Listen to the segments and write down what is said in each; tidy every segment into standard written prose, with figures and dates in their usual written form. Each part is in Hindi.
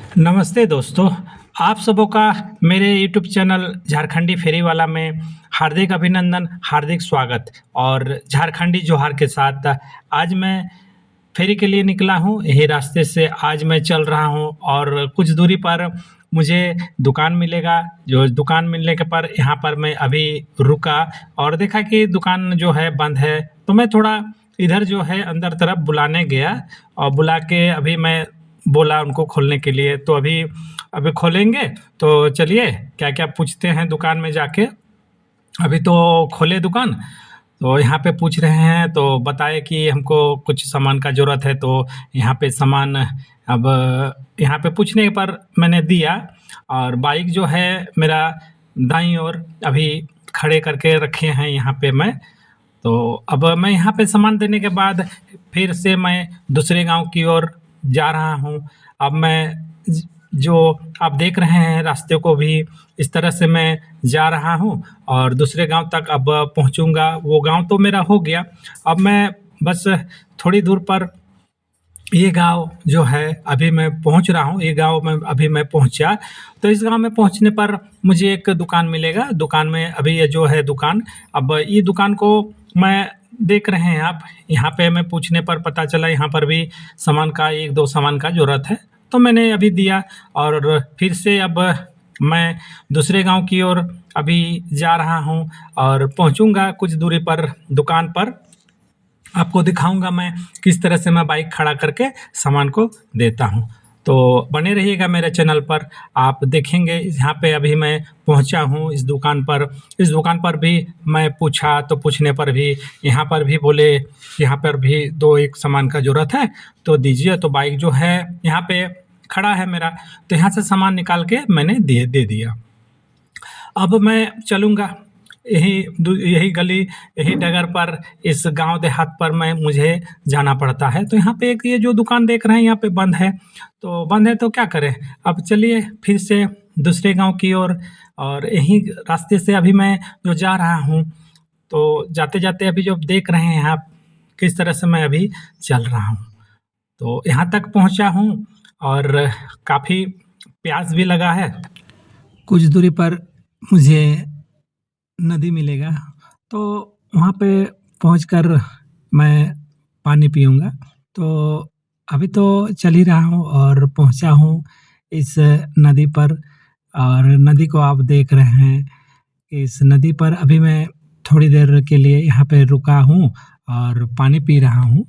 नमस्ते दोस्तों, आप सबों का मेरे यूट्यूब चैनल झारखंडी फेरीवाला में हार्दिक अभिनंदन, हार्दिक स्वागत। और झारखंडी जोहार के साथ आज मैं फेरी के लिए निकला हूँ। यही रास्ते से आज मैं चल रहा हूँ और कुछ दूरी पर मुझे दुकान मिलेगा। जो दुकान मिलने के पर यहाँ पर मैं अभी रुका और देखा कि दुकान जो है बंद है, तो मैं थोड़ा इधर जो है अंदर तरफ बुलाने गया और बुला के अभी मैं बोला उनको खोलने के लिए। तो अभी खोलेंगे, तो चलिए क्या-क्या पूछते हैं दुकान में जाके। अभी तो खोले दुकान, तो यहाँ पे पूछ रहे हैं, तो बताए कि हमको कुछ सामान का ज़रूरत है। तो यहाँ पे सामान अब यहाँ पे पूछने पर मैंने दिया और बाइक जो है मेरा दाईं ओर अभी खड़े करके रखे हैं यहाँ पे मैं। तो अब मैं यहाँ पे सामान देने के बाद फिर से मैं दूसरे गाँव की ओर जा रहा हूँ। अब मैं ज जो आप देख रहे हैं रास्ते को भी इस तरह से मैं जा रहा हूँ और दूसरे गाँव तक अब पहुँचूँगा। वो गाँव तो मेरा हो गया। अब मैं बस थोड़ी दूर पर ये गाँव जो है अभी मैं पहुँच रहा हूँ, ये गाँव में अभी मैं पहुँचा। तो इस गाँव में पहुँचने पर मुझे एक दुकान मिलेगा। दुकान में अभी ये जो है दुकान, अब ये दुकान को मैं देख रहे हैं आप, यहाँ पे मैं पूछने पर पता चला यहाँ पर भी सामान का 1-2 सामान का ज़रूरत है। तो मैंने अभी दिया और फिर से अब मैं दूसरे गाँव की ओर अभी जा रहा हूँ और पहुँचूँगा कुछ दूरी पर दुकान पर। आपको दिखाऊँगा मैं किस तरह से मैं बाइक खड़ा करके सामान को देता हूँ। तो बने रहिएगा मेरे चैनल पर, आप देखेंगे। यहाँ पे अभी मैं पहुँचा हूँ इस दुकान पर। इस दुकान पर भी मैं पूछा, तो पूछने पर भी यहाँ पर भी बोले यहाँ पर भी 2-1 सामान का ज़रूरत है, तो दीजिए। तो बाइक जो है यहाँ पे खड़ा है मेरा, तो यहाँ से सामान निकाल के मैंने दे दिया। अब मैं चलूँगा यही गली, यही डगर पर, इस गाँव देहात पर मुझे जाना पड़ता है। तो यहाँ पे एक ये जो दुकान देख रहे हैं यहाँ पे बंद है, तो बंद है तो क्या करें। अब चलिए फिर से दूसरे गाँव की ओर और यही रास्ते से अभी मैं जो जा रहा हूँ, तो जाते-जाते अभी जो देख रहे हैं आप किस तरह से मैं अभी चल रहा हूँ। तो यहाँ तक पहुँचा हूँ और काफ़ी प्यास भी लगा है। कुछ दूरी पर मुझे नदी मिलेगा, तो वहाँ पे पहुँचकर मैं पानी पीऊँगा। तो अभी तो चल ही रहा हूँ और पहुँचा हूँ इस नदी पर और नदी को आप देख रहे हैं। इस नदी पर अभी मैं थोड़ी देर के लिए यहाँ पे रुका हूँ और पानी पी रहा हूँ।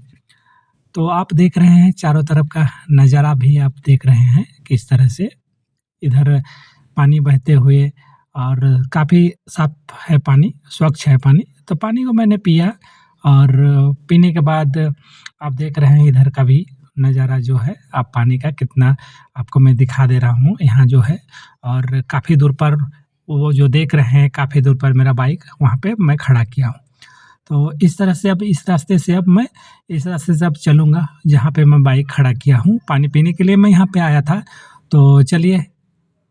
तो आप देख रहे हैं चारों तरफ का नज़ारा भी आप देख रहे हैं किस तरह से इधर पानी बहते हुए और काफ़ी साफ़ है पानी, स्वच्छ है पानी। तो पानी को मैंने पिया और पीने के बाद आप देख रहे हैं इधर का भी नज़ारा जो है, आप पानी का कितना आपको मैं दिखा दे रहा हूँ यहाँ जो है। और काफ़ी दूर पर वो जो देख रहे हैं, काफ़ी दूर पर मेरा बाइक वहाँ पे मैं खड़ा किया हूँ। तो इस तरह से अब इस रास्ते से अब चलूँगा जहाँ पे मैं बाइक खड़ा किया हूँ। पानी पीने के लिए मैं यहाँ पे आया था। तो चलिए,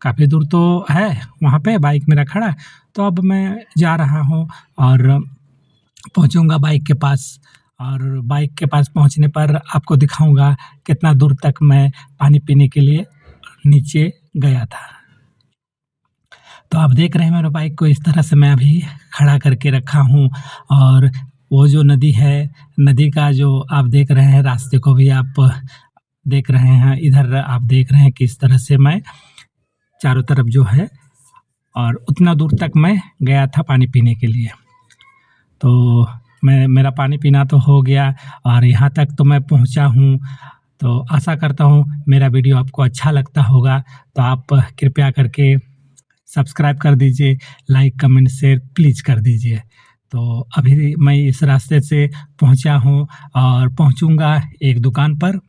काफ़ी दूर तो है वहाँ पे बाइक मेरा खड़ा है, तो अब मैं जा रहा हूँ और पहुँचूँगा बाइक के पास। और बाइक के पास पहुँचने पर आपको दिखाऊँगा कितना दूर तक मैं पानी पीने के लिए नीचे गया था। तो आप देख रहे हैं मेरे बाइक को इस तरह से मैं अभी खड़ा करके रखा हूँ और वो जो नदी है, नदी का जो आप देख रहे हैं रास्ते को भी आप देख रहे हैं। इधर आप देख रहे हैं किस तरह से मैं चारों तरफ जो है और उतना दूर तक मैं गया था पानी पीने के लिए। तो मेरा पानी पीना तो हो गया और यहाँ तक तो मैं पहुँचा हूँ। तो आशा करता हूँ मेरा वीडियो आपको अच्छा लगता होगा, तो आप कृपया करके सब्सक्राइब कर दीजिए, लाइक, कमेंट, शेयर प्लीज़ कर दीजिए। तो अभी मैं इस रास्ते से पहुँचा हूँ और पहुँचूँगा एक दुकान पर।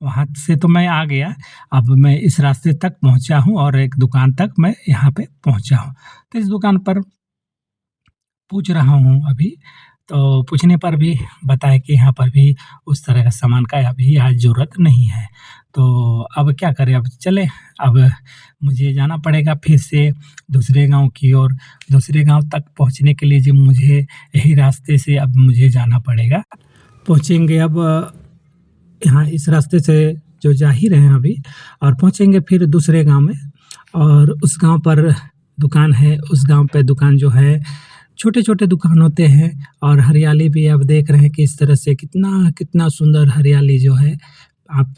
वहाँ से तो मैं आ गया, अब मैं इस रास्ते तक पहुँचा हूँ और एक दुकान तक मैं यहाँ पे पहुँचा हूँ। तो इस दुकान पर पूछ रहा हूँ अभी, तो पूछने पर भी बताया कि यहाँ पर भी उस तरह का सामान का अभी आज ज़रूरत नहीं है। तो अब क्या करें, अब चलें, अब मुझे जाना पड़ेगा फिर से दूसरे गाँव की ओर। दूसरे गाँव तक पहुँचने के लिए जो मुझे यही रास्ते से अब मुझे जाना पड़ेगा। पहुँचेंगे अब यहाँ इस रास्ते से जो जा ही रहे हैं अभी, और पहुँचेंगे फिर दूसरे गाँव में, और उस गाँव पर दुकान है। उस गाँव पे दुकान जो है, छोटे-छोटे दुकान होते हैं, और हरियाली भी आप देख रहे हैं कि इस तरह से कितना कितना सुंदर हरियाली जो है। आप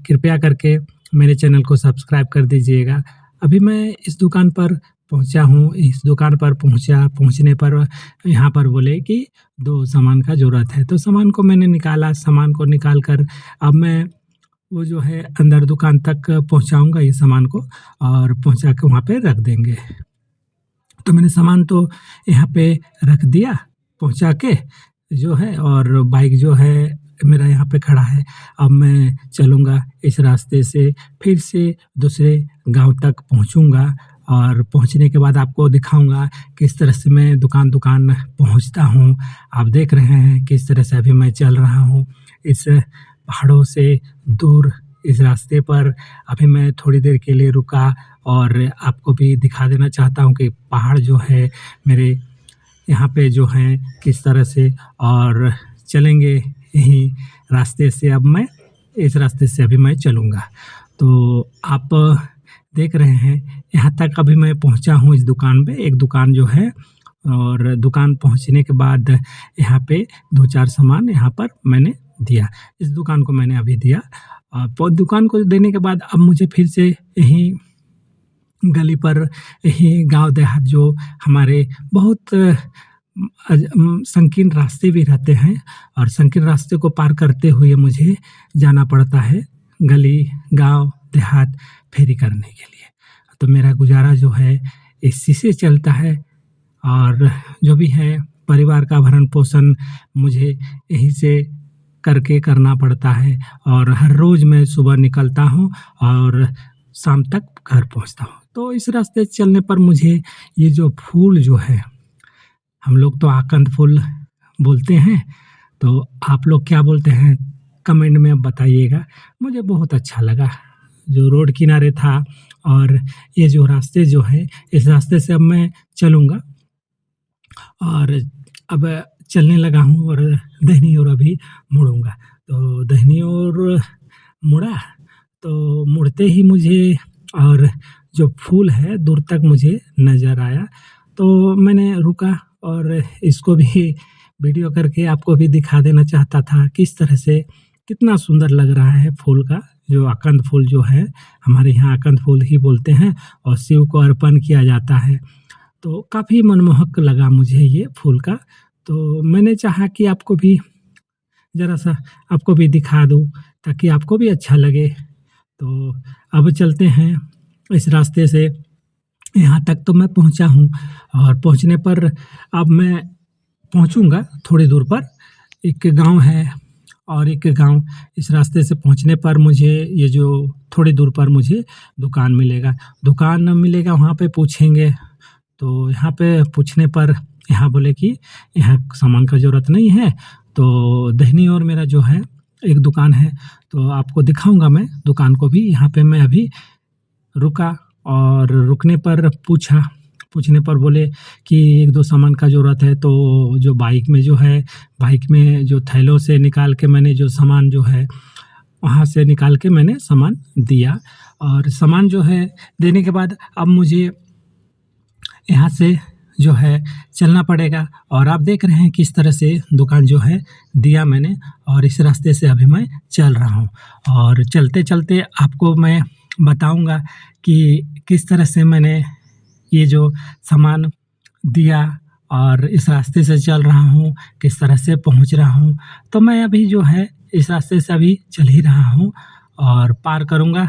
कृपया करके मेरे चैनल को सब्सक्राइब कर दीजिएगा। अभी मैं इस दुकान पर पहुँचा हूँ। इस दुकान पर पहुँचने पर यहाँ पर बोले कि 2 सामान का ज़रूरत है, तो सामान को मैंने निकाला। सामान को निकाल कर अब मैं वो जो है अंदर दुकान तक पहुँचाऊँगा ये सामान को, और पहुँचा के वहाँ पे रख देंगे। तो मैंने सामान तो यहाँ पे रख दिया पहुँचा के जो है, और बाइक जो है मेरा यहाँ पे खड़ा है। अब मैं चलूँगा इस रास्ते से, फिर से दूसरे गाँव तक पहुँचूँगा, और पहुँचने के बाद आपको दिखाऊँगा किस तरह से मैं दुकान-दुकान पहुँचता हूँ। आप देख रहे हैं किस तरह से अभी मैं चल रहा हूँ इस पहाड़ों से दूर इस रास्ते पर। अभी मैं थोड़ी देर के लिए रुका, और आपको भी दिखा देना चाहता हूँ कि पहाड़ जो है मेरे यहाँ पे जो हैं किस तरह से, और चलेंगे यही रास्ते से। अब मैं इस रास्ते से अभी मैं चलूँगा। तो आप देख रहे हैं यहाँ तक अभी मैं पहुँचा हूँ इस दुकान पे, एक दुकान जो है, और दुकान पहुँचने के बाद यहाँ पे 2-4 सामान यहाँ पर मैंने दिया। इस दुकान को मैंने अभी दिया। दुकान को देने के बाद अब मुझे फिर से यहीं गली पर, यही गाँव देहात जो हमारे बहुत संकीर्ण रास्ते भी रहते हैं, और संकीर्ण रास्ते को पार करते हुए मुझे जाना पड़ता है गली, गाँव, देहात फेरी करने के लिए। तो मेरा गुज़ारा जो है इसी से चलता है, और जो भी है परिवार का भरण-पोषण मुझे यहीं से करके करना पड़ता है। और हर रोज़ मैं सुबह निकलता हूँ और शाम तक घर पहुँचता हूँ। तो इस रास्ते चलने पर मुझे ये जो फूल जो है, हम लोग तो आकंद फूल बोलते हैं, तो आप लोग क्या बोलते हैं कमेंट में बताइएगा। मुझे बहुत अच्छा लगा जो रोड किनारे था, और ये जो रास्ते जो है, इस रास्ते से अब मैं चलूँगा, और अब चलने लगा हूँ, और दाहिनी ओर अभी मुड़ूँगा। तो दाहिनी ओर मुड़ा, तो मुड़ते ही मुझे और जो फूल है दूर तक मुझे नज़र आया। तो मैंने रुका, और इसको भी वीडियो करके आपको भी दिखा देना चाहता था किस तरह से कितना सुंदर लग रहा है फूल का। जो आकंद फूल जो है, हमारे यहाँ आकंद फूल ही बोलते हैं, और शिव को अर्पण किया जाता है। तो काफ़ी मनमोहक लगा मुझे ये फूल का। तो मैंने चाहा कि आपको भी ज़रा-सा आपको भी दिखा दूँ, ताकि आपको भी अच्छा लगे। तो अब चलते हैं इस रास्ते से। यहाँ तक तो मैं पहुँचा हूँ, और पहुँचने पर अब मैं पहुँचूँगा थोड़ी दूर पर। एक गाँव है, और एक गाँव, इस रास्ते से पहुँचने पर मुझे ये जो थोड़ी दूर पर मुझे दुकान मिलेगा, वहाँ पे पूछेंगे। तो यहाँ पे पूछने पर यहाँ बोले कि यहाँ सामान का ज़रूरत नहीं है। तो दाहिनी ओर मेरा जो है एक दुकान है, तो आपको दिखाऊँगा मैं दुकान को भी। यहाँ पे मैं अभी रुका, और रुकने पर पूछने पर बोले कि 1-2 सामान का ज़रूरत है। तो जो बाइक में जो थैलों से निकाल के मैंने जो सामान जो है, वहाँ से निकाल के मैंने सामान दिया। और सामान जो है देने के बाद अब मुझे यहाँ से जो है चलना पड़ेगा, और आप देख रहे हैं किस तरह से दुकान जो है दिया मैंने, और इस रास्ते से अभी मैं चल रहा हूँ। और चलते-चलते आपको मैं बताऊँगा कि किस तरह से मैंने ये जो सामान दिया, और इस रास्ते से चल रहा हूँ, किस तरह से पहुँच रहा हूँ। तो मैं अभी जो है इस रास्ते से अभी चल ही रहा हूँ, और पार करूँगा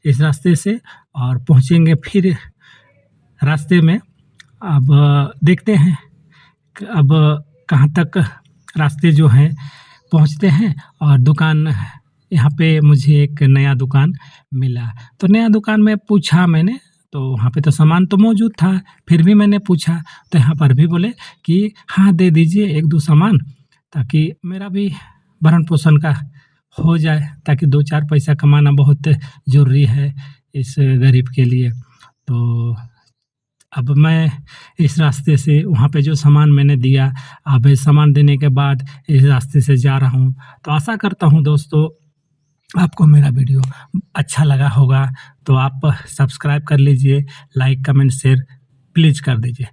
इस रास्ते से, और पहुँचेंगे फिर रास्ते में। अब देखते हैं अब कहाँ तक रास्ते जो हैं पहुँचते हैं। और दुकान, यहाँ पे मुझे एक नया दुकान मिला। तो नया दुकान में पूछा मैंने, तो वहाँ पे तो सामान तो मौजूद था, फिर भी मैंने पूछा, तो यहाँ पर भी बोले कि हाँ, दे दीजिए 1-2 सामान, ताकि मेरा भी भरण-पोषण का हो जाए, ताकि 2-4 पैसा कमाना बहुत ज़रूरी है इस गरीब के लिए। तो अब मैं इस रास्ते से वहाँ पे जो सामान मैंने दिया, अब सामान देने के बाद इस रास्ते से जा रहा हूँ। तो आशा करता हूँ दोस्तों आपको मेरा वीडियो अच्छा लगा होगा तो आप सब्सक्राइब कर लीजिए, लाइक, कमेंट, शेयर प्लीज़ कर दीजिए।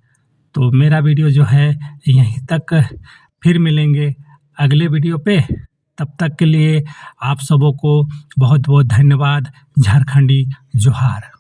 तो मेरा वीडियो जो है यहीं तक, फिर मिलेंगे अगले वीडियो पे। तब तक के लिए आप सबों को बहुत-बहुत धन्यवाद। झारखंडी जोहार।